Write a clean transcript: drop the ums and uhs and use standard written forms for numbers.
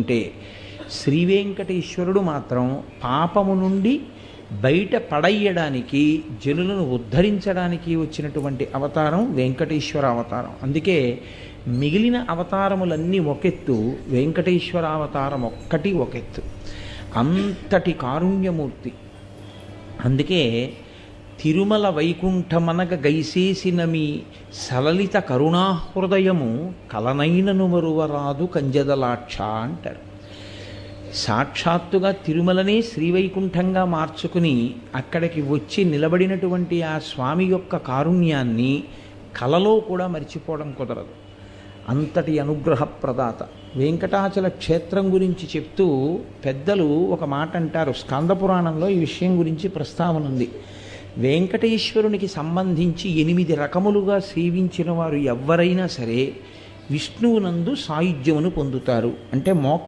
ఉంటే శ్రీ వెంకటేశ్వరుడు మాత్రం పాపము నుండి బయట పడయ్యడానికి, జనులను ఉద్ధరించడానికి వచ్చినటువంటి అవతారం వెంకటేశ్వర అవతారం. అందుకే మిగిలిన అవతారములన్నీ ఒకెత్తు, వెంకటేశ్వర అవతారం ఒక్కటి ఒకెత్తు. అంతటి కారుణ్యమూర్తి. అందుకే తిరుమల వైకుంఠమనగ గైసేసిన మీ సలలిత కరుణాహృదయము కలనైనను మరువరాదు కంజదలాక్ష అంటారు. సాక్షాత్తుగా తిరుమలనే శ్రీవైకుంఠంగా మార్చుకుని అక్కడికి వచ్చి నిలబడినటువంటి ఆ స్వామి యొక్క కారుణ్యాన్ని కలలో కూడా మర్చిపోవడం కుదరదు. అంతటి అనుగ్రహ ప్రదాత. వెంకటాచల క్షేత్రం గురించి చెప్తూ పెద్దలు ఒక మాట అంటారు. స్కందపురాణంలో ఈ విషయం గురించి ప్రస్తావన ఉంది. వెంకటేశ్వరునికి సంబంధించి 8 రకములుగా సేవించిన వారు ఎవ్వరైనా సరే విష్ణువునందు సాయుధ్యమును పొందుతారు. అంటే